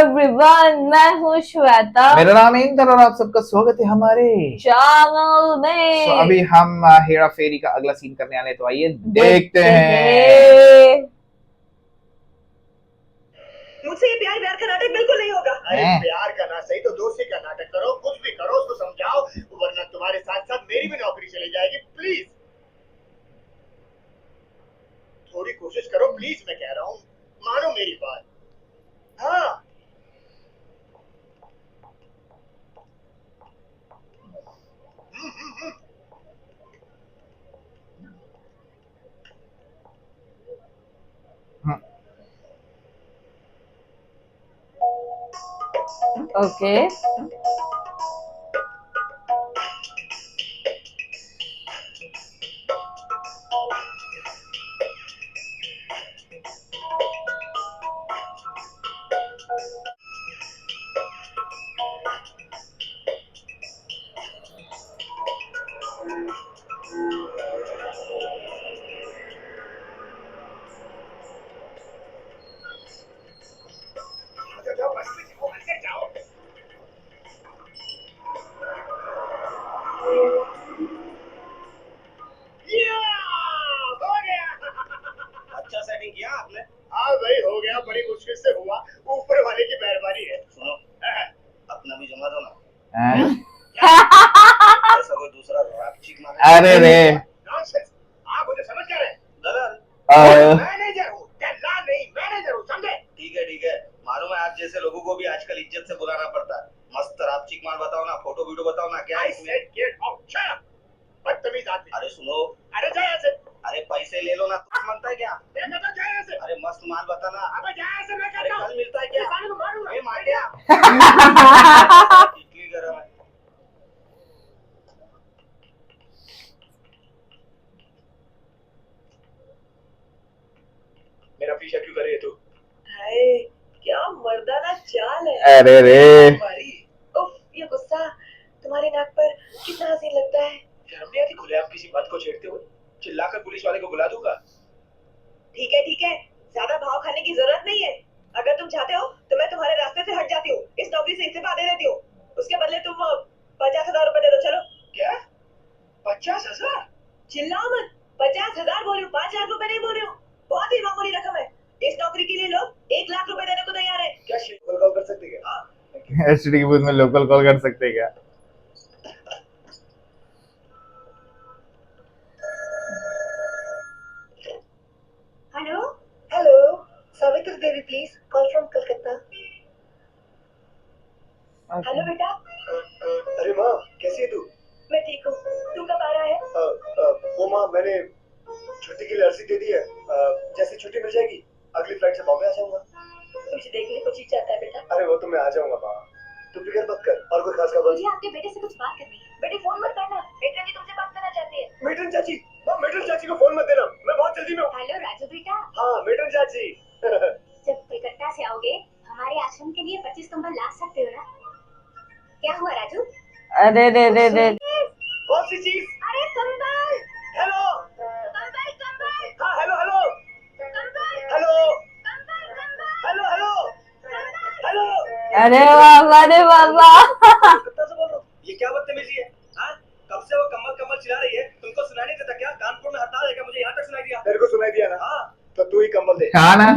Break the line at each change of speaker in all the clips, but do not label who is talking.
Everyone, मैं हूँ श्वेता।
मेरा नाम है इंदर और आप सबका स्वागत है हमारे
चैनल में।
तो अभी हम हेरा फेरी का अगला सीन करने वाले, तो आइए देखते हैं।
मुझसे ये प्यार का नाटक बिल्कुल नहीं होगा।
अरे प्यार का ना सही तो दोस्ती का नाटक करो, कुछ भी करो, उसको समझाओ, वरना तुम्हारे साथ साथ मेरी भी नौकरी चली जाएगी। प्लीज थोड़ी कोशिश करो, प्लीज, मैं कह रहा हूँ, मानो मेरी बात। हाँ
ओके।
जाओ, बस में जाओ, अंदर जाओ। या! हो गया।
अच्छा सेटिंग किया आपने?
हाँ भाई, हो गया, बड़ी मुश्किल से हुआ, ऊपर वाले की मेहरबानी है।
सुनो, अपना भी जमा दो ना। ऐसा कोई दूसरा रैप चीक मांगे?
अरे रे
नॉनसेंस, आप मुझे समझ क्या रहे?
दलाल।
मैनेजर हूँ, दलाल नहीं, मैनेजर हूँ, समझे?
ठीक है, मालूम है आप जैसे लोगों को भी आजकल इज्जत से बुलाना पड़ता है। मस्त रैप चीक माल बताओ ना, फोटो वीडियो बताओ ना, क्या है
I
इसमें?
said get out, shut up, बदतमीज आदमी।
अरे सुनो,
अरे जा यहाँ से।
अरे पैसे ले लो ना, तो मांगता है क्या?
मैं कहता हूँ, जा यहाँ से।
अरे मस्त माल बताना।
अबे जा यहाँ से, मैं
अरे
कहता हूँ।
कल मिलता है क्या?
इस साले को मारूंगा।
ए मार दिया। इडली गरम है।
मेरा पीछा क्यों कर रही है तू?
हाय, क्या मर्दाना चाल है।
अरे रे
तुम्हारी
उफ, ये गुस्सा तुम्हारे नाक पर कितना हसीन लगता है।
शर्म नहीं आती खुलेआम किसी बात को छेड़ते हुए? चिल्लाकर पुलिस वाले को बुला दूंगा।
ठीक है, ज्यादा भाव खाने की जरूरत नहीं है। अगर तुम चाहते हो तो मैं तुम्हारे रास्ते से हट जाती हूँ, इस नौकरी से इस्तीफा दे देती हूँ। उसके बदले तुम 50,000 रुपए दे दो। चलो।
क्या? 50,000?
चिल्लाओ मत, 50,000 बोल रही हूँ, 5 लाख रुपए नहीं बोल रही हूँ। बहुत ही मामूली रकम है। इस नौकरी के लिए लोग 1 लाख रुपए देने को तैयार है।
क्या शेर कॉल कर सकते क्या? हाँ।
एचडी की बूथ में लोकल कॉल कर सकते हैं क्या?
Hello hello, Savitri Devi please, call from Calcutta. Hello बेटा।
अरे माँ, कैसी है तू?
मैं ठीक हूँ, तू कब आ रहा है?
वो माँ, मैंने छुट्टी के लिए अर्जी दे दी है। जैसे छुट्टी मिल जाएगी, अगली फ्लाइट से बॉम्बे आ जाऊंगा।
तुझे देखने को जी चाहता है बेटा।
अरे वो तो मैं आ जाऊंगा माँ, तू फिक्र मत कर। और कोई खास खबर?
मुझे आपके बेटे से कुछ बात करनी है। बेटे फोन मत करना, बेटा जी तुमसे बात करना चाहती है।
मेटन चाची, माँ मेटन चाची को फोन मत देना, मैं बहुत जल्दी में हूँ।
हेलो राजू बेटा।
हाँ मेटन चाची।
जब कलकत्ता से आओगे हमारे आश्रम के लिए 25 कंबल ला सकते हो ना? क्या हुआ राजू?
अरे रे रे रे।
कौन सी चीज?
अरे कंबल।
हेलो।
कंबल।
हाँ hello hello hello hello hello hello.
अरे बाबा रे बाबा।
कलकत्ता से बोल रहा हूँ। ये क्या बदतमीजी है? हाँ, कब से वो कमल चिल्ला रही है, तुमको सुनाई नहीं देता क्या? कानपुर में हड़ताल है क्या? मुझे यहाँ तक सुनाई दिया। तेरे को सुनाई दिया ना? हाँ, तो तू ही कंबल दे।
हाँ ना।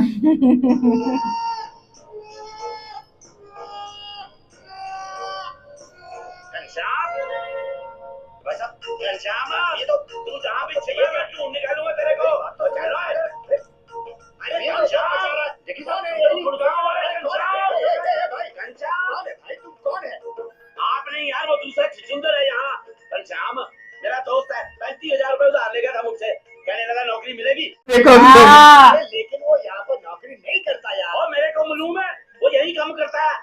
ये तो तू जहाँ भी चाहिए मैं ढूंढ निकालूंगा तेरे को। तो चलो। अरे भाई तुम कौन है?
आप नहीं यार, वो दूसरा छुछुंदर है यहाँ। घनश्याम मेरा दोस्त है, 35,000 रुपए उधार ले गया था मुझसे, कहने लगा नौकरी मिलेगी।
देखो
हाँ।
लेकिन वो यहाँ पर नौकरी नहीं करता यार।
और मेरे को मालूम है, वो यही काम करता है।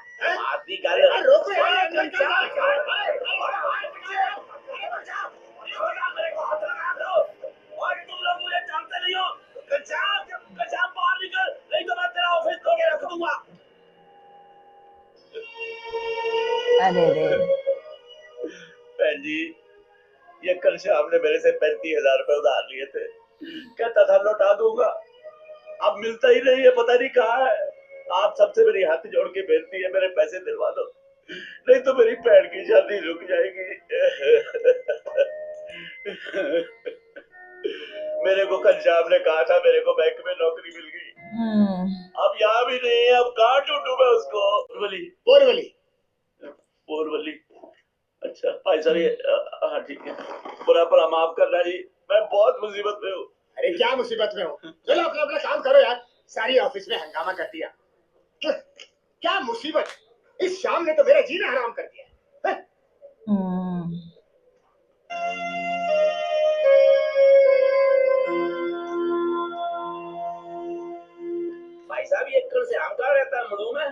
आदमी गाड़ी
रोको
मेरे को हाथ लगा दो। और तुम लोग मुझे जानते नहीं हो। घनश्याम बाहर निकल, नहीं तो मैं तेरा ऑफिस तोड़ के रख दूंगा।
अरे रे।
बहन जी, ये घनश्याम ने मेरे से 35,000 रुपए उधार लिए थे, कहता था लौटा दूंगा। अब मिलता ही नहीं है, पता नहीं कहाँ है। आप सबसे मेरी हाथ जोड़ के बेनती है, मेरे पैसे दिलवा दो, नहीं तो मेरी बहन की शादी रुक जाएगी। मेरे को कल शाम ने कहा था मेरे को बैंक में नौकरी मिल गई, अब यहाँ भी नहीं है, अब कहाँ ढूंढूं मैं उसको। बोरवली
बोरवली।
बोरवली, अच्छा भाई साहब ये हाँ ठीक है, बुरा भला माफ करना जी, मैं बहुत मुसीबत में हूँ।
अरे क्या मुसीबत में हो, चलो अपना अपना काम करो यार, सारी ऑफिस में हंगामा कर दिया। क्या मुसीबत, इस शाम ने तो मेरा जीना हराम कर दिया है?
भाई साहब ये कल से आम कहाँ रहता है मड़ू में?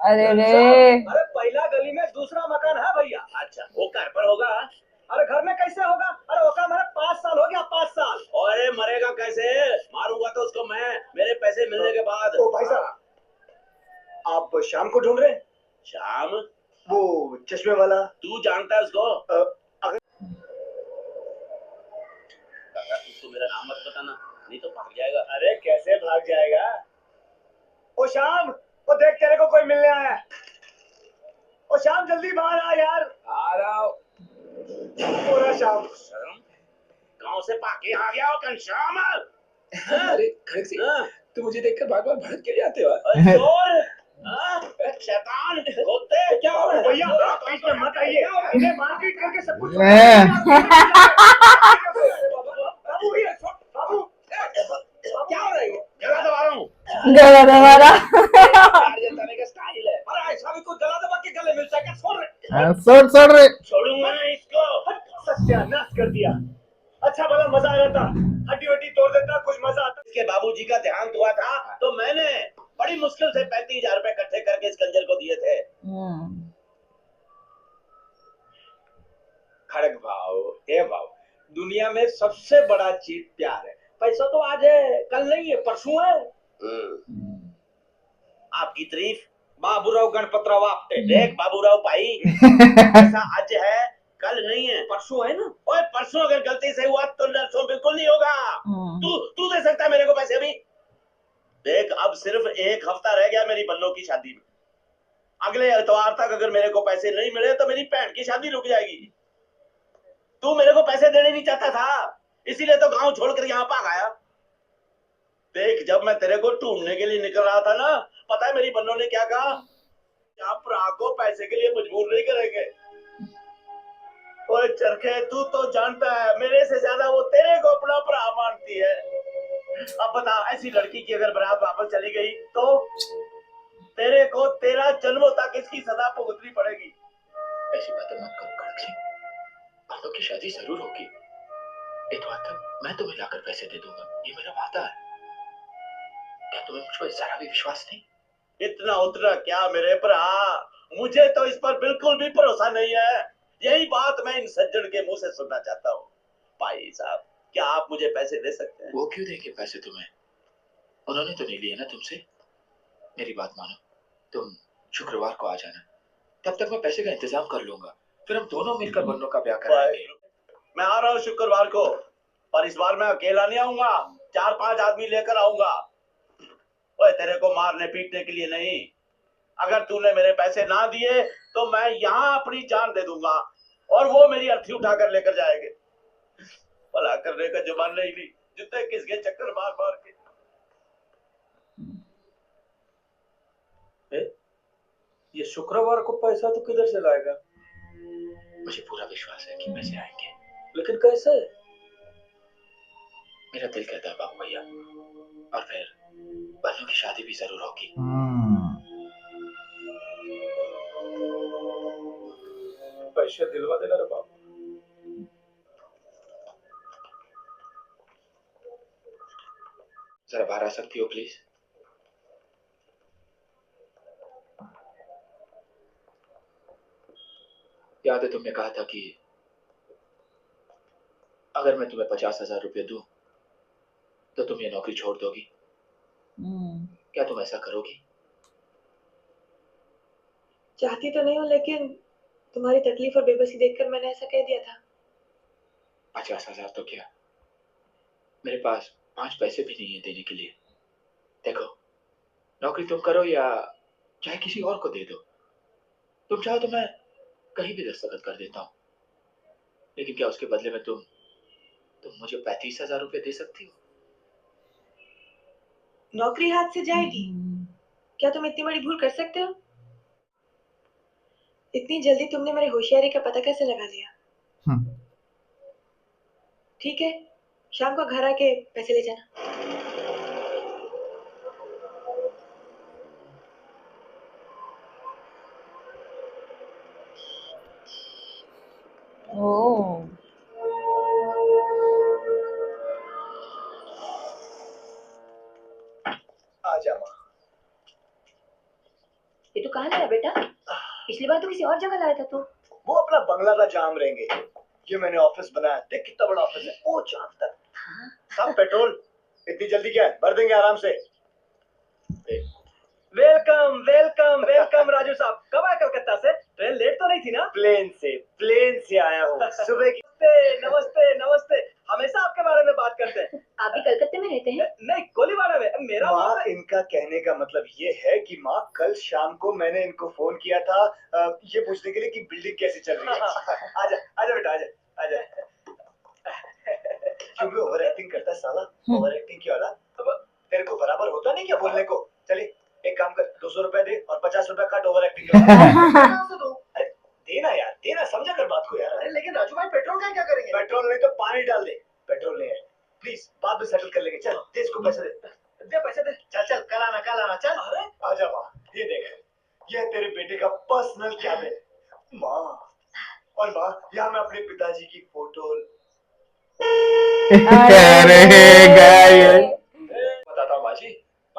अरे रे
अरे पहला गली में दूसरा मकान है भैया।
अच्छा वो घर पर होगा?
अरे घर में कैसे होगा, अरे होगा मेरा 5 साल हो गया, 5 साल।
अरे मरेगा कैसे, मारूंगा तो उसको मैं, मेरे पैसे मिलने के बाद।
ओ भाई साहब, आप शाम को ढूंढ रहे हैं?
शाम?
वो चश्मे वाला।
तू जानता है उसको? काका उसको मेरा नाम मत बताना, नहीं तो भाग जाएगा।
अरे कैसे भाग जाएगा। ओ शाम, वो देख तेरे को कोई मिलने आया है। ओ शाम जल्दी बाहर आ यार।
आ रहा हूँ।
पूरा शाम।
गांव से पाके आ गया हो घनश्याम।
अरे खड़क सिंह, तुम मुझे देखकर बार बार भड़क क्यों जाते हो?
चोर, शैतान, कुत्ते,
क्या हो रहा है भैया, आप बीच में मत आइए, इन्हें मारपीट करके सब कुछ बाबू भैया, बाबू क्या हो रहा है,
गला दबा रहा हूँ।
गला दबारा
प्यार जताने का स्टाइल है।
अरे ऐसा भी कोई गला दबा के गले मिलता है क्या? छोड़ रहे,
छोड़ रे
छोड़ूंगा नहीं इसको।
सत्यानाश कर दिया। अच्छा भला मजा आ जाता, हड्डी वड्डी तोड़ देता, कुछ मजा आता।
इसके बाबूजी का देहांत हुआ था तो मैंने बड़ी मुश्किल से 35,000 रुपए इकट्ठे करके इस कंजर को दिए थे।
खड़क भाव, हे भाव, दुनिया में सबसे बड़ा चीज प्यार है। पैसा तो आज है, कल नहीं है, परसों है।
आपकी तारीफ
बाबूराव गणपतराव आपटे।
देख बाबूराव भाई, ऐसा आज है कल नहीं है,
परसों है ना।
ओए परसों अगर गलती से हुआ तो नरसों बिल्कुल नहीं होगा। तू दे सकता है मेरे को पैसे अभी? देख अब सिर्फ 1 हफ्ता रह गया मेरी बन्नों की शादी में, अगले इतवार तक अगर मेरे को पैसे नहीं मिले तो मेरी बहन की शादी रुक जाएगी। तू मेरे को पैसे देने नहीं चाहता था, इसीलिए तो गांव छोड़कर यहाँ भाग आया। देख जब मैं तेरे को ढूंढने के लिए निकल रहा था ना, पता है मेरी बन्नों ने क्या कहा? आप भरा को पैसे के लिए मजबूर नहीं करेंगे। ओए चरखे, तू तो जानता है मेरे से ज्यादा वो तेरे को अपना भरा मानती है। अब बता, ऐसी लड़की की अगर बारात वापस चली गई तो तेरे को 13 जन्मों तक इसकी सजा भुगतनी पड़ेगी।
ऐसी बातें मत करो खड़क सिंह, बहनों की शादी जरूर होगी। इतवार तक मैं तुम्हें लाकर पैसे दे दूंगा, ये मेरा वादा है। क्या तुम्हें मुझ पर जरा भी विश्वास नहीं?
इतना उतना क्या मेरे भरा, मुझे तो इस पर बिल्कुल भी भरोसा नहीं है। यही बात मैं इन सज्जन के मुंह से सुनना चाहता हूँ। भाई साहब क्या आप मुझे पैसे दे सकते हैं?
वो क्यों देंगे पैसे तुम्हें? उन्होंने तो नहीं लिए ना तुमसे। मेरी बात मानो, तुम शुक्रवार को आ जाना, तब तक मैं पैसे का इंतजाम कर लूंगा, फिर हम दोनों मिलकर बन्नों का ब्याह कराएंगे।
मैं आ रहा हूँ शुक्रवार को, पर इस बार मैं अकेला नहीं आऊंगा, 4-5 आदमी लेकर आऊंगा। ओए तेरे को मारने पीटने के लिए नहीं, अगर तूने मेरे पैसे ना दिए तो मैं यहाँ अपनी जान दे दूंगा और वो मेरी अर्थी उठाकर लेकर जाएंगे। भला करने का जुबान नहीं ली, जितने किसके चक्कर मार मार के।
ये शुक्रवार को पैसा तो किधर से लाएगा? मुझे पूरा विश्वास है कि पैसे आएंगे, लेकिन कैसे? मेरा दिल कहता है बाबू भैया, और फिर बन्नों की शादी भी जरूर होगी। पैसे दिलवा देना रे बाबू। जरा बाहर आ सकती हो प्लीज? याद है तुमने कहा था कि अगर मैं तुम्हें 50,000 रुपये दूं तो तुम ये नौकरी छोड़ दोगी। क्या तुम ऐसा करोगी?
चाहती तो नहीं हूँ, लेकिन तुम्हारी तकलीफ और बेबसी देखकर मैंने ऐसा कह दिया था।
50,000 तो क्या, मेरे पास 5 पैसे भी नहीं है देने के लिए। देखो नौकरी तुम करो या चाहे किसी और को दे दो, तुम चाहो तो मैं कहीं भी दस्तखत कर देता हूँ, लेकिन क्या उसके बदले में तुम मुझे 35,000 रुपए दे सकती हो?
नौकरी हाथ से जाएगी? क्या तुम इतनी बड़ी भूल कर सकते हो? इतनी जल्दी तुमने मेरी होशियारी का पता कैसे लगा लिया? ठीक है, शाम को घर आके पैसे ले जाना।
ओ
आजा माँ।
ये तो कहाँ लाया बेटा? पिछली बार तो किसी और जगह लाया था तू।
वो अपना बंगला था जाम रहेंगे। ये मैंने ऑफिस बनाया, देख कितना बड़ा ऑफिस है, वो चांद तक। सब पेट्रोल, इतनी जल्दी क्या है, भर देंगे आराम से। वेलकम वेलकम वेलकम राजू साहब, कब आए कलकत्ता से? ट्रेन लेट तो नहीं थी ना? प्लेन से आया हूँ सुबह की। नमस्ते नमस्ते, हमेशा आपके बारे में बात करते हैं।
आप भी कलकत्ते में रहते हैं?
नहीं, कोलीवाड़ा में। मेरा माँ, इनका कहने का मतलब ये है कि माँ कल शाम को मैंने इनको फोन किया था ये पूछने के लिए कि बिल्डिंग कैसी चल रही है। आजा आजा बेटा, आजा आजा। क्यों भी ओवर एक्टिंग करता है साला? ओवर एक्टिंग क्यों वाला? तेरे को बराबर होता नहीं क्या बोलने को? चलिए एक काम कर, 200 रुपए दे और 50 रुपए काट ओवर एक्टिंग अरे देना यार, देना, समझा कर बात को यार। अरे लेकिन राजू भाई पेट्रोल का क्या करेंगे? पेट्रोल नहीं तो पानी डाल दे। पेट्रोल नहीं है, प्लीज बाद में सेटल कर लेंगे। चल दे इसको पैसे, दे पैसे दे। चल कल आना चल। अरे आजा माँ, ये देख, ये तेरे बेटे का पर्सनल कैबिन। माँ और माँ, यहाँ मैं अपने पिताजी की फोटो
बताता हूँ माँ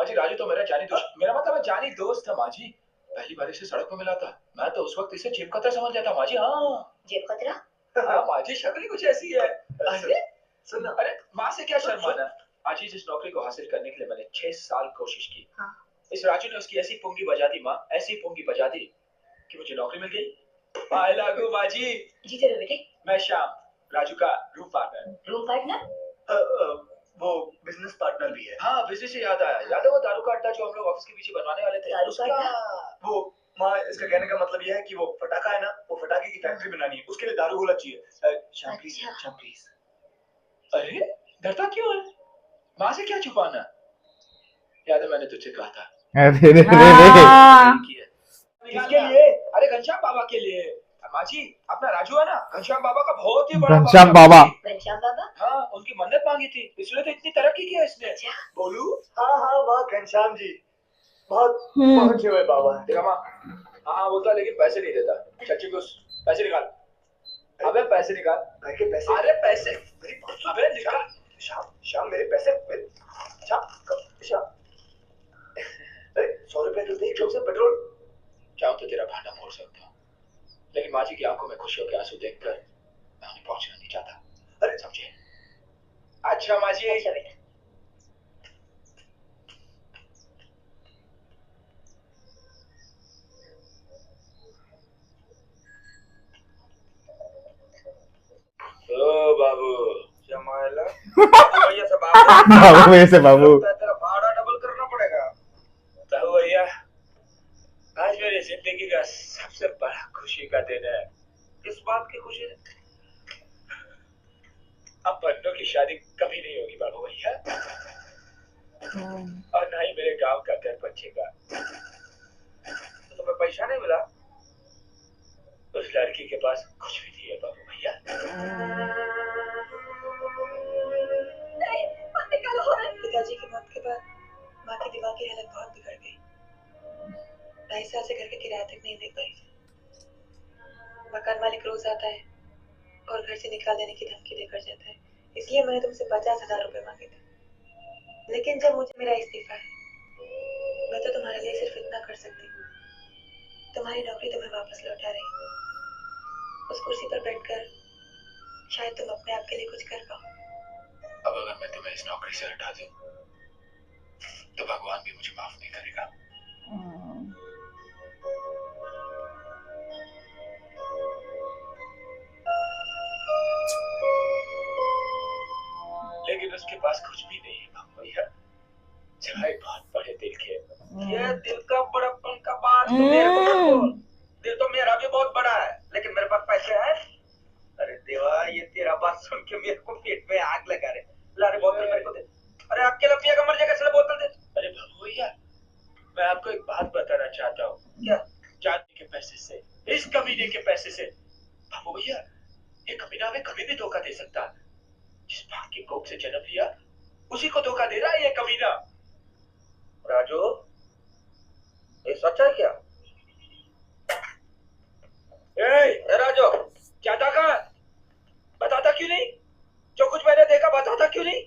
जी, राजू तो मेरा जानी दोस्त, मेरा मतलब जानी दोस्त था माँ जी। पहली बार इसे सड़क पर मिला था, मैं तो उस वक्त इसे जेब कतरा समझ लिया था माँ जी। हाँ
जेब कतरा?
हाँ माँ जी, शक्ल ही कुछ ऐसी है। अरे सुनो, अरे माँ से क्या शर्माना। आज ही जिस नौकरी को हासिल करने के लिए मैंने 6 साल कोशिश की, इस राजू ने उसकी ऐसी पुंगी बजा दी माँ, ऐसी पुंगी बजा दी कि मुझे नौकरी मिल गई। आई लागू माँ जी।
जी चलो बेटे।
मैं श्याम, राजू का रूम पार्टनर।
Room partner?
वो बिजनेस पार्टनर भी है।
हाँ, बिजनेस से याद आया, याद है वो दारू का अड्डा जो हम लोग ऑफिस के पीछे बनवाने वाले थे?
दारू का अड्डा?
वो माँ, इसका कहने का मतलब ये है कि वो फटाका है ना, वो फटाके की फैक्ट्री बनानी है, उसके लिए दारू होना चाहिए। Shyam please, Shyam please.
अरे डरता क्यों है? माँ से क्या छुपाना? याद है मैंने तुझसे कहा था।
किसके लिए?
अरे घनश्याम बाबा के लिए। माँ जी, अपना राजू है ना, घनश्याम बाबा का बहुत ही बड़ा
घनश्याम बाबा।
घनश्याम बाबा?
हाँ, उनकी मन्नत मांगी थी, इसलिए तो इतनी तरक्की की है इसने।
बोलू? हाँ माँ, घनश्याम जी बहुत पहुंचे हुए बाबा है।
देखा माँ, हाँ बोलता लेकिन पैसे नहीं देता। चाची को पैसे निकाल। अबे पैसे निकाल।
के पैसे?
अरे पैसे, अबे निकाल।
श्याम मेरे पैसे, श्याम अरे 100 रुपए तो दे, क्यों से पेट्रोल?
चाहूं तो तेरा भांडा मोड़ सकता हूँ, लेकिन माँ जी की आंखों में खुशियों के आंसू देखकर मैं उन्हें पहुंचना नहीं चाहता। अरे समझे? अच्छा माँ जी।
अच्छा बेटा।
ओ बाबू
जमाला भैया से बाबू
बाबू ऐसे बाबू
तेरा भाड़ा डबल करना पड़ेगा।
तो भैया, आज मेरी जिंदगी का सबसे बड़ा खुशी का दिन है।
किस बात की खुशी?
अब बन्नों की शादी कभी नहीं होगी बाबू भैया, और ना ही मेरे गांव का घर बचेगा।
तो तुम्हें पैसा नहीं मिला?
उस लड़की के पास कुछ भी नहीं है बाबू भैया।
नहीं, मत निकालो। पिताजी की मौत के बाद माँ की दिमाग की हालत बहुत बिगड़ गई। 2.5 साल से घर का किराया तक नहीं दे पाई। मकान मालिक रोज आता है और घर से निकाल देने की धमकी देकर जाता है, इसलिए मैंने तुमसे 50,000 रुपए मांगे थे। लेकिन जब मुझे मेरा इस्तीफा है, मैं तो तुम्हारे लिए सिर्फ इतना कर सकती हूँ, तुम्हारी नौकरी तुम्हें वापस लौटा रही हूँ। उस कुर्सी पर बैठकर शायद तुम अपने आप के लिए कुछ कर पाओ।
अब अगर मैं तुम्हें इस नौकरी से हटा दूं, तो भगवान भी मुझे माफ नहीं करेगा। लेकिन उसके पास कुछ भी नहीं है बाबू भैया, सिवाय बहुत बड़े दिल के।
अरे देवा, ये तेरा बात सुन के मेरे को पेट में आग लगा रहे। ला रे बोतल मेरे को दे। अरे अकेला पिएगा मर जाएगा, चलो बोतल दे।
अरे बाबू भैया, मैं आपको एक बात बताना चाहता हूँ।
क्या?
चांदी के पैसे से, इस कमीने के पैसे से। बाबू भैया, ये कमीना हमें कभी भी धोखा दे सकता है। जिस भाग की कोख से जन्म लिया, उसी को धोखा दे रहा है ये कमीना।
राजू, ये सच है क्या? ए राजू,
जाता कहाँ? बताता क्यों नहीं? जो कुछ मैंने देखा बताता क्यों नहीं?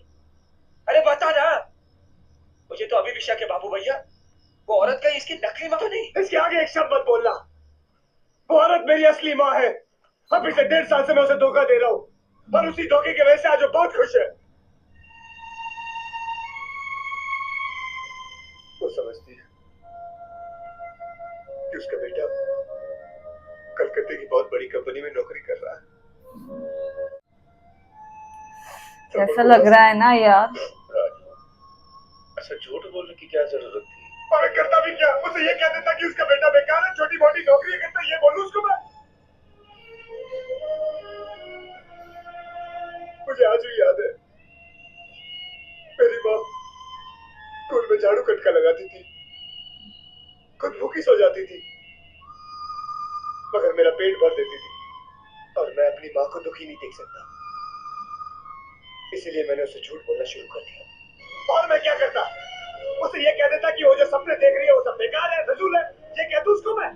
अरे बता ना। मुझे तो अभी भी शक है बाबू भैया, वो औरत कहीं इसकी नकली माँ तो नहीं?
इसके आगे एक शब्द मत बोलना। वो औरत मेरी असली माँ है। अब पिछले 1.5 साल से मैं उसे धोखा दे रहा हूँ, और उसी धोखे की वजह से आज वो बहुत खुश है। वो समझती है कि उसका बेटा कलकत्ते की बहुत बड़ी कंपनी में नौकरी कर रहा है।
कैसा लग रहा है ना यार।
ऐसा झूठ बोलने की क्या जरूरत थी?
और मैं करता भी क्या? उसे ये कह देता कि उसका बेटा बेकार है, छोटी मोटी नौकरी करता, ये बोलूं उसको मैं? मुझे आज भी याद है, मेरी माँ स्कूल में झाड़ू कटका लगाती थी, खुद भूखी सो जाती थी, मगर मेरा पेट भर देती थी, और मैं अपनी माँ को दुखी नहीं देख सकता। इसीलिए मैंने उसे झूठ बोलना शुरू कर दिया। और मैं क्या करता? उसे ये कह देता कि वो जो सपने देख रही है वो सब बेकार है, फजूल है। ये कह दूं उसको मैं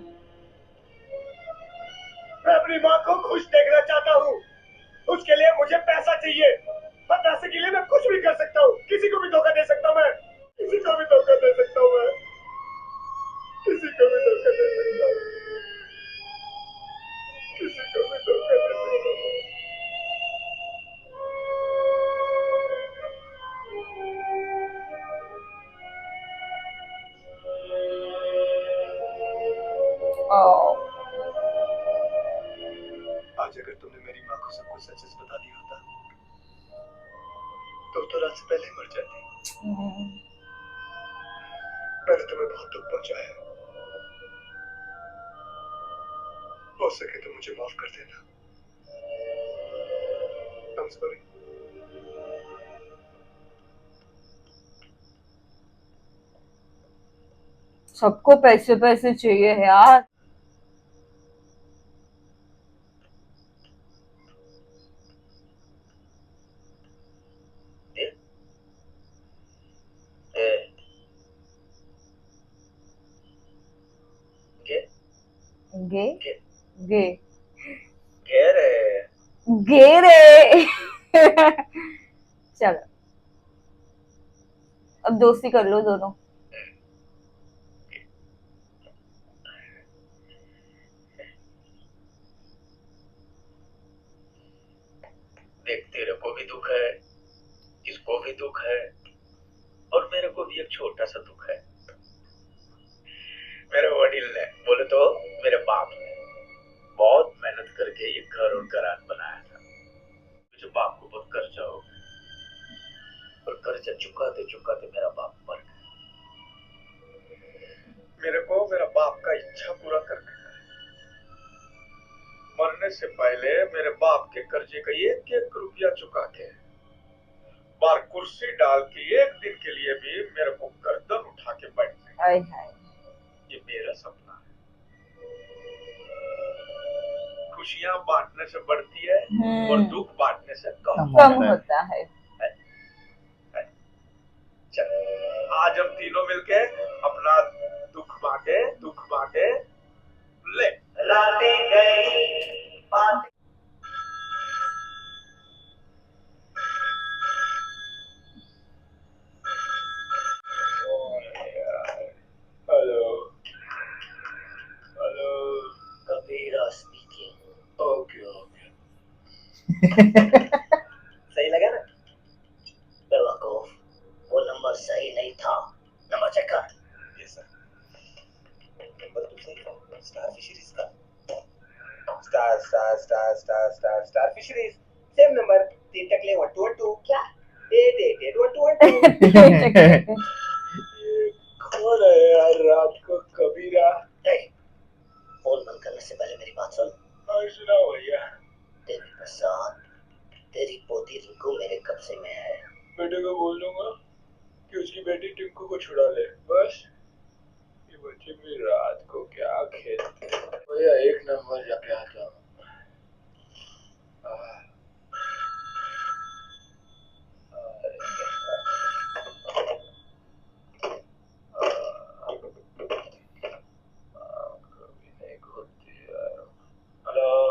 अपनी माँ को खुश देखना चाहता हूँ। उसके लिए मुझे पैसा चाहिए, और पैसे के लिए मैं कुछ भी कर सकता हूँ। किसी को भी धोखा दे सकता हूँ मैं, किसी को भी धोखा दे सकता हूँ मैं, किसी को भी धोखा दे सकता हूँ, किसी को भी धोखा दे सकता हूँ। आज अगर तुमने मेरी माँ को सब कुछ सच सच बता दिया होता तो रात से पहले ही मर जाती। मैंने तुम्हें बहुत दुख पहुंचाया है, हो सके तो मुझे माफ कर देना। I'm sorry।
सबको पैसे पैसे चाहिए है यार। गे गे गे रे। चलो अब दोस्ती कर लो दोनों।
देख, तेरे को भी दुख है, इसको भी दुख है, और मेरे को भी एक छोटा सा दुख है। मेरे वडील ने, बोले तो मेरे बाप ने बहुत मेहनत करके ये घर और घरान बनाया था। मुझे बाप को बहुत कर्जा हो गया, और कर्जा चुकाते चुकाते मेरा बाप मर गया। मेरे को मेरा बाप का इच्छा पूरा करने का है। मरने से पहले मेरे बाप के कर्जे का एक एक रुपया चुका के, बार कुर्सी डाल के एक दिन के लिए भी मेरे को गर्दन उठा के बैठने, ये मेरा सपना है। खुशियां बांटने से बढ़ती है, और दुख बांटने से कम
होता है।
चल, आज हम तीनों मिलके अपना दुख बांटे। ले,
रातें गई बातें।
हेलो,
कबीरा स्पीकिंग।
ओके।
सही लगा ना? बेवकूफ, वो नंबर सही नहीं था। नंबर चेक कर।
Yes sir.
नंबर तो सही था। स्टार फिशरीज का। Star fisheries. सेम नंबर, 3 टकले 1212। क्या? 8881212।
कौन है यार रात को कबीरा?
फोन बंद करने से पहले मेरी बात सुन।
सुनाओ भैया।
पोती रिंकू मेरे कब्जे में है।
बेटे को बोल दूंगा कि उसकी बेटी टिंकू को छुड़ा ले, बस। ये बच्चे भी रात को क्या खेलते हैं। भैया एक नंबर जाके आता हूँ।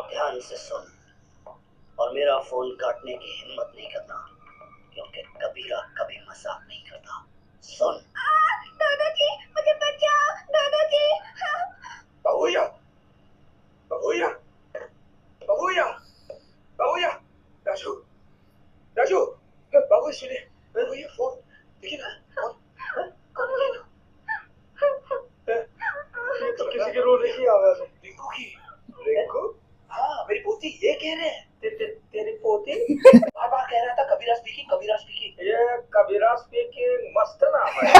ध्यान से सुन और मेरा फोन काटने की हिम्मत नहीं करना, क्योंकि कबीरा कभी मजाक नहीं करता। सुन।
दादाजी मुझे बचाओ, दादाजी।
बाबूया, बाबूया, बाबूया, बाबूया, राजू, राजू, बाबू सुनिए, बाबूया फोन देखिए ना, फोन देखिए ना। ये तो किसी के रोने की आवाज है। रिंकू की। रिंकू? हाँ, मेरी पोती ये कह रहे हैं। तेरी पोती? बार बार कह रहा था कबीरा स्पीकिंग, कबीरा स्पीकिंग। ये कबीरा स्पीकिंग मस्त नाम है।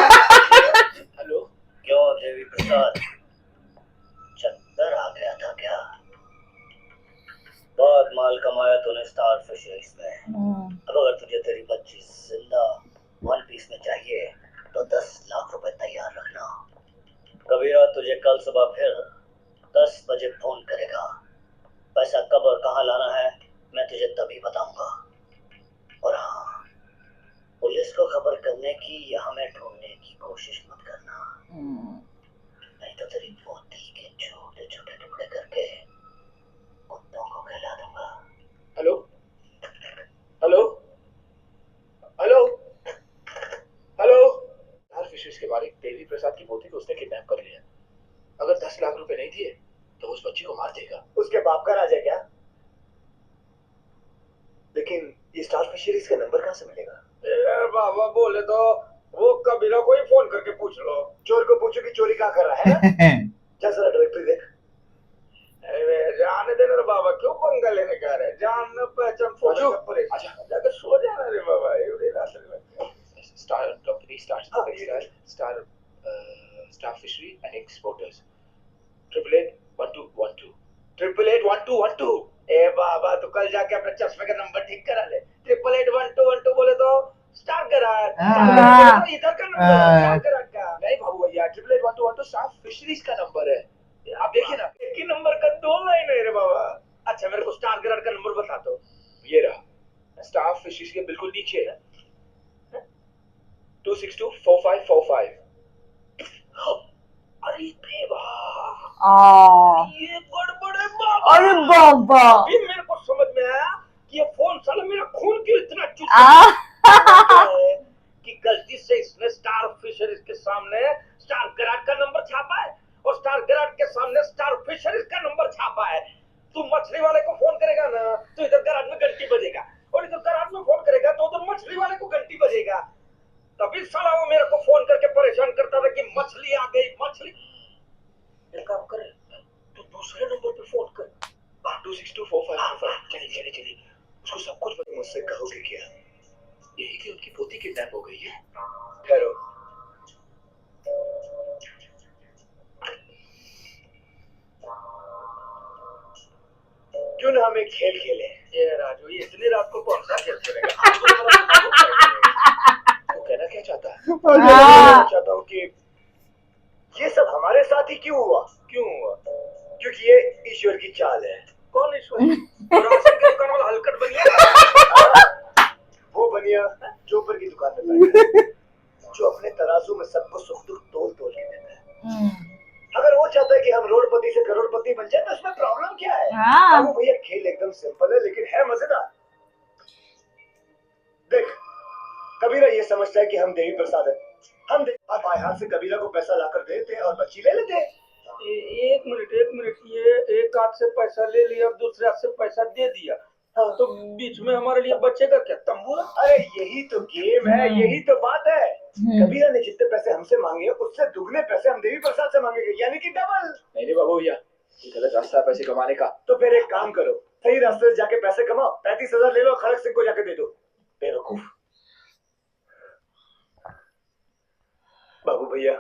हेलो?
क्यों देवी प्रसाद, चक्कर आ गया था क्या? बहुत माल कमाया तूने स्टार फिशरीज में। अब अगर तुझे तेरी बच्ची जिंदा वन पीस में चाहिए तो 10 लाख रुपए तैयार रखना। कबीरा तुझे कल सुबह फिर 10 बजे फोन करेगा। पैसा कब और कहाँ लाना है मैं तुझे तभी बताऊंगा। और हाँ, पुलिस को खबर करने की या हमें ढूंढने की कोशिश मत करना, नहीं तो तेरी पोती के छोटे छोटे टुकड़े करके कुत्तों को खिला दूंगा।
Hello? Hello? Hello? Hello? Star fisheries के मालिक देवी प्रसाद की पोती को उसने किडनैप कर लिया। अगर 10 लाख रुपए नहीं दिए तो उस बच्ची को मार देगा।
उसके बाप का राज है क्या? लेकिन ये स्टार फिशरीज का नंबर कहाँ से मिलेगा?
बाबा बोले तो वो कबीरा को ही फोन करके पूछ लो।
चोर को पूछो कि चोरी कहाँ कर रहा है ना? जा जरा डायरेक्टरी देख।
अरे जाने देना रे बाबा, क्यों पंगा लेने का रहे? जान पहचान फोन पर जाकर सो जाना रे बाबा। ये रात में star company star fishery and exporters 881212 881212। ए बाबा तो कल जाके अपने चश्मे का नंबर ठीक करा ले। 881212 बोले तो स्टार गराज, इधर का नंबर स्टार गराज का नहीं बाबू भैया। 881212 स्टार फिशरीज का नंबर है। आप देखिए ना, एक ही नंबर का 2 लाइन है रे बाबा। अच्छा मेरे को स्टार गराज का नंबर बता दो। ये रहा, स्टार फिशरीज के बिल्कुल नीचे है 2624545। अरे देवा, ये गड़बड़ है बाबा।
अरे बाबा,
अभी मेरे को समझ में आया कि ये फोन साला मेरा खून क्यों इतना चूसा है कि गलती से इसने स्टार फिशरीज के सामने स्टार गराज का नंबर छापा है और स्टार गराज के सामने स्टार फिशरीज का नंबर छापा है। तू मछली वाले को फोन करेगा ना तो इधर गराज में घंटी बजेगा, और इधर गराज में फोन करेगा तो उधर मछली वाले को घंटी बजेगा। तभी साला वो मेरे को फोन करके परेशान करता था कि मछली आ गई, मछली। एक काम करे, तो दूसरे नंबर पे फोन कर 2624545। चलिए उसको सब कुछ बता।
मुझसे कहोगे क्या?
यही कि उनकी पोती किडनैप हो गई है।
करो। क्यों ना हम एक खेल खेले?
ये राजू, ये इतनी रात को कौन सा खेल खेलेगा? वो कहना क्या चाहता है?
मैं चाहता हूँ कि ये सब हमारे साथ ही क्यों हुआ?
क्यों हुआ?
क्योंकि ये ईश्वर की चाल है।
कौन ईश्वर? राशन की दुकान वाला हलकट बनिया।
वो बनिया चोपर की दुकान में बैठा है, जो अपने तराजू में सबको सुख दुख तोल तोल के देता है। अगर वो चाहता है कि हम रोडपति से करोड़पति बन जाए तो उसमें प्रॉब्लम क्या है? वो भैया खेल एकदम सिंपल है लेकिन है मजेदार। देख, कबीरा ये समझता है कि हम देवी प्रसाद है। हम बाएं हाथ से कबीरा को पैसा लाकर देते और बच्ची ले लेते हैं।
एक मिनट, ये एक हाथ से पैसा ले लिया और दूसरे हाथ से पैसा दे दिया, तो बीच में हमारे लिए बच्चे का क्या तंबू?
अरे यही तो गेम है, यही तो बात है। कबीरा ने जितने पैसे हमसे मांगे उससे दुगने पैसे हम देवी प्रसाद से मांगेंगे, यानी कि डबल।
नहीं बाबू भैया, ये गलत रास्ता है पैसे कमाने का।
तो फिर एक काम करो, सही रास्ते से जाके पैसे कमाओ। 35,000 ले लो, खड़क सिंह को जाके दे दो। बेवकूफ। बाबू भैया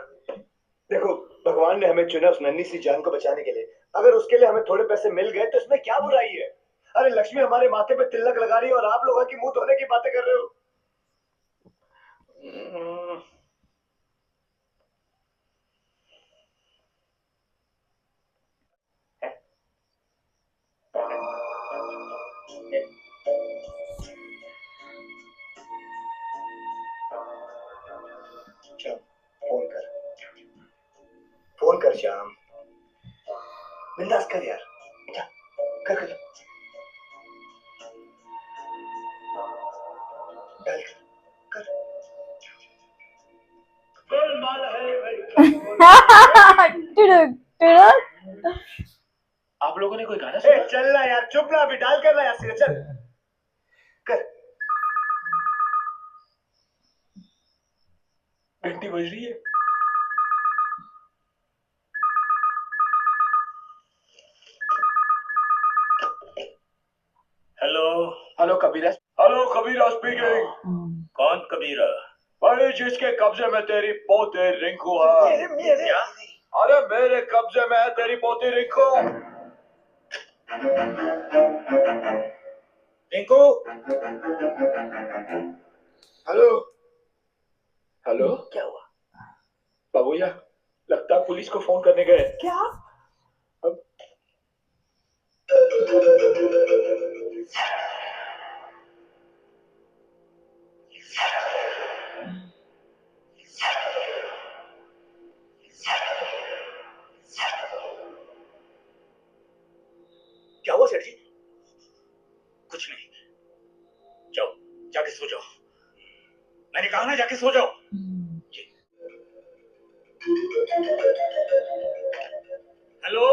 देखो, भगवान ने हमें चुना उस नन्ही सी जान को बचाने के लिए। अगर उसके लिए हमें थोड़े पैसे मिल गए तो इसमें क्या बुराई है? अरे लक्ष्मी हमारे माथे पे तिलक लगा रही है और आप लोगों की मुंह धोने की बातें कर रहे हो। श्याम फोन कर श्याम, बिंदास कर यार, जा, कर डाल कर गोलमाल है भाई।
टुडुक, टुडुक।
आप लोगों ने कोई गाना
ए,
सुना?
चल ना यार, चुप ना, अभी डाल कर ना यार, सीधे चल कर।
घंटी बज रही है।
हेलो
हेलो कबीरा।
हेलो कबीरा स्पीकिंग।
कौन कबीरा?
भाई जिसके कब्जे में तेरी पोती रिंकू है।
क्या?
अरे मेरे कब्जे में है तेरी पोती रिंकू। रिंकू।
हेलो हेलो,
क्या हुआ?
बाबूया, लगता है पुलिस को फोन करने गए।
क्या? क्या हुआ सेठ जी?
कुछ नहीं, जाओ जाके सो जाओ। मैंने कहा ना जाके सो जाओ। हेलो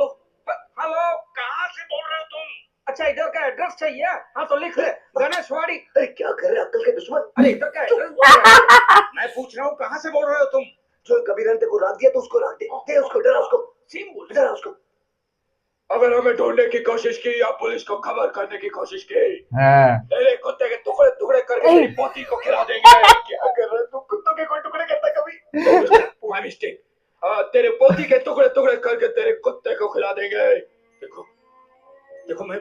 हेलो, कहाँ से बोल रहे हो तुम? अच्छा, इधर का एड्रेस चाहिए? हाँ तो लिख ले, गणेशवाड़ी।
अरे क्या कर रहे हैं अक्ल के दुश्मन?
अरे इधर का एड्रेस बोल रहे हो? मैं पूछ रहा हूँ कहाँ से बोल रहे हो तुम?
जो कबीरा ने तेरे को राख दिया तो उसको राख दे उसको, डरा उसको,
सीम बोल।
डरा उसको।
अगर हमें ढूंढने की कोशिश की या पुलिस को खबर करने की कोशिश की,
हाँ
तेरे कुत्ते के टुकड़े टुकड़े करके तेरी पोती को खिला देंगे।
क्या कर रहे हैं तू? कुत्तों के कोई टुकड़े करता है कभी?
My mistake. तेरे पोती के टुकड़े टुकड़े करके तेरे कुत्ते को खिला देंगे।
देखो देखो, मैं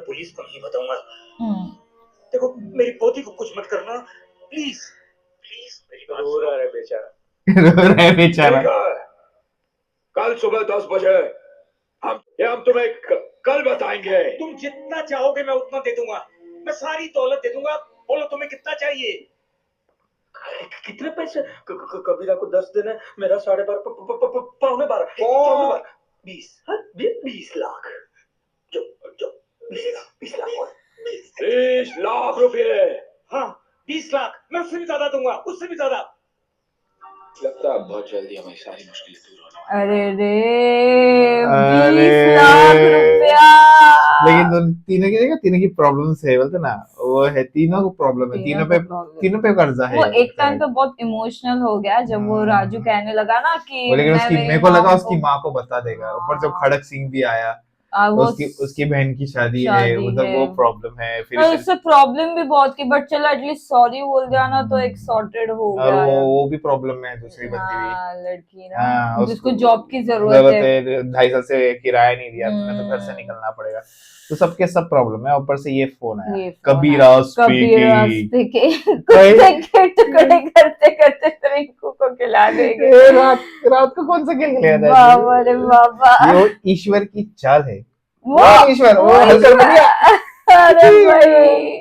पुलिस को नहीं बताऊंगा। देखो मेरी पोती को कुछ मत करना, प्लीज प्लीज मेरी बात
रो
सुनो।
रहा है बेचारा।
रो रहा है बेचारा।
ठीक है, कल सुबह 10 बजे हम तुम्हें कल बताएंगे।
तुम जितना चाहोगे मैं उतना दे दूंगा। मैं सारी दौलत दे दूंगा। बोलो तुम्हें कितना चाहिए?
कितने पैसे? कबीरा को 10 दिन है, मेरा 12.5 पौने 12
20 लाख। जो 20 लाख और
20 लाख रुपए।
हाँ 20 लाख। मैं उससे भी ज्यादा दूंगा, उससे भी ज्यादा।
लगता है बहुत जल्दी हमारी सारी मुश्किलें दूर होने
अरे रे,
अरे
20 लाख रुपया।
लेकिन तीनों की देखा, तीनों की प्रॉब्लम्स है, बोलते ना वो है, तीनों को प्रॉब्लम है, तीनों पे कर्जा है।
वो एक टाइम पे बहुत इमोशनल हो गया जब वो राजू कहने लगा ना कि
लेकिन
मैं
उसकी
मेरी
मेरे को लगा
माँ
उसकी माँ को बता देगा। ऊपर जब खड़क सिंह भी आया,
वो
उसकी बहन की शादी है,
शादी
उधर
है।
वो प्रॉब्लम है। फिर
और उससे प्रॉब्लम भी बहुत की, बट चलो एटलीस्ट सॉरी बोल दिया ना तो एक सॉर्टेड हो
और
गया यार।
वो भी प्रॉब्लम है, दूसरी बंदी भी।
हाँ, लड़की ना
हाँ,
जिसको जॉब की जरूरत है।
2.5 साल से किराया नहीं दिया, तुम्हें तो घर से निकलना पड़ेगा। तो सबके सब प्रॉब्लम है, ऊपर से ये फोन आया। कबीरा
स्पीकिंग कुत्ते के टुकड़े करते करते रिंकू को खिला देंगे।
रात को कौन सा खेल खेला था?
बाबा रे बाबा,
ये ईश्वर की चाल है।
वो
ईश्वर वो हल्का बढ़िया।
अरे भाई,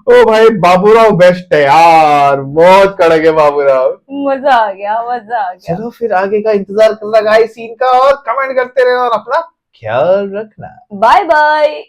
ओ भाई बाबूराव बेस्ट है यार, बहुत कड़क है बाबूराव।
मजा आ गया, मजा आ गया।
चलो फिर आगे का इंतजार करना गाइस सीन का, और कमेंट करते रहो और अपना ख्याल रखना।
Bye bye.